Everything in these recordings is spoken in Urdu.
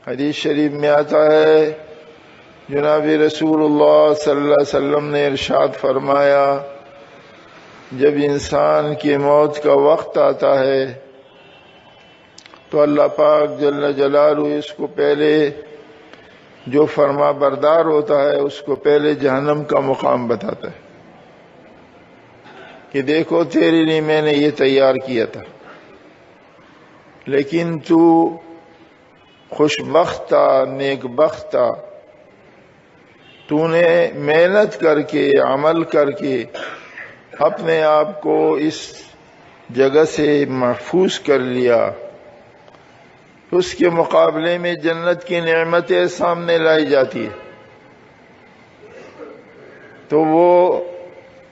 حدیث شریف میں آتا ہے جناب رسول اللہ صلی اللہ علیہ وسلم نے ارشاد فرمایا، جب انسان کی موت کا وقت آتا ہے تو اللہ پاک جل جلالہ اس کو پہلے جو فرما بردار ہوتا ہے اس کو پہلے جہنم کا مقام بتاتا ہے کہ دیکھو تیرے لیے میں نے یہ تیار کیا تھا، لیکن تو خوش بخت تھا، نیک بخت تھا، تو نے محنت کر کے عمل کر کے اپنے آپ کو اس جگہ سے محفوظ کر لیا، اس کے مقابلے میں جنت کی نعمتیں سامنے لائی جاتی ہے تو وہ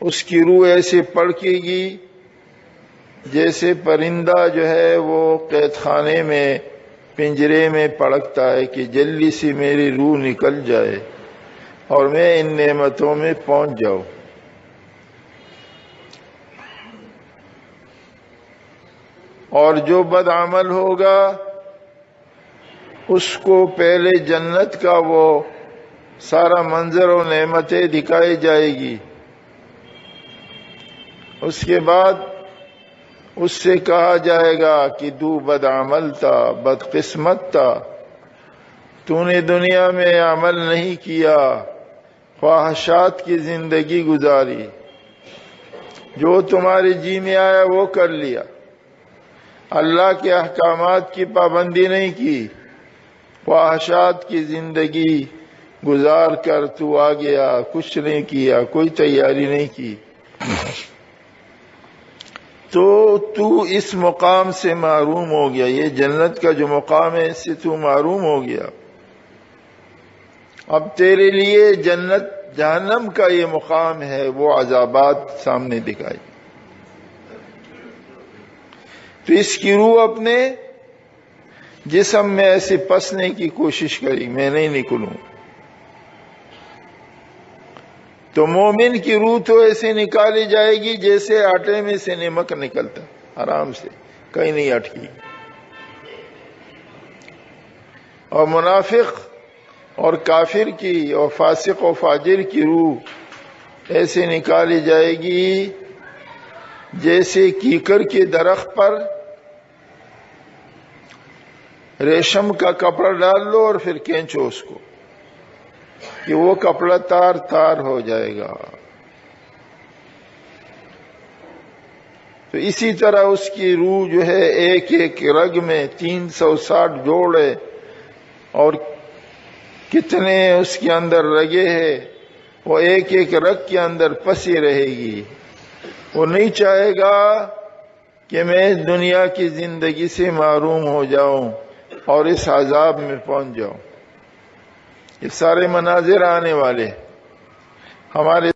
اس کی روح ایسے پڑکے گی جیسے پرندہ جو ہے وہ قید خانے میں پنجرے میں پڑکتا ہے کہ جلدی سے میری روح نکل جائے اور میں ان نعمتوں میں پہنچ جاؤں۔ اور جو بد عمل ہوگا اس کو پہلے جنت کا وہ سارا منظر و نعمتیں دکھائی جائے گی، اس کے بعد اس سے کہا جائے گا کہ تو بد عمل تھا، بد قسمت تھا، تو نے دنیا میں عمل نہیں کیا، خواہشات کی زندگی گزاری، جو تمہارے جی میں آیا وہ کر لیا، اللہ کے احکامات کی پابندی نہیں کی، خواہشات کی زندگی گزار کر تو آ گیا، کچھ نہیں کیا، کوئی تیاری نہیں کی، تو اس مقام سے محروم ہو گیا، یہ جنت کا جو مقام ہے اس سے تو محروم ہو گیا۔ اب تیرے لیے جنت جہنم کا یہ مقام ہے، وہ عذابات سامنے دکھائی، تو اس کی روح اپنے جسم میں ایسے پسنے کی کوشش کری، میں نہیں نکلوں، تو مومن کی روح تو ایسے نکالی جائے گی جیسے آٹے میں سے نمک نکلتا، آرام سے، کہیں نہیں اٹکی، اور منافق اور کافر کی اور فاسق و فاجر کی روح ایسے نکالی جائے گی جیسے کیکر کے درخت پر ریشم کا کپڑا ڈال لو اور پھر کھینچو اس کو کہ وہ کپڑا تار تار ہو جائے گا۔ تو اسی طرح اس کی روح جو ہے ایک ایک رگ میں 360 جوڑ ہے اور کتنے اس کے اندر رگے ہیں، وہ ایک ایک رگ کے اندر پسی رہے گی، وہ نہیں چاہے گا کہ میں دنیا کی زندگی سے محروم ہو جاؤں اور اس عذاب میں پہنچ جاؤں۔ یہ سارے مناظر آنے والے ہمارے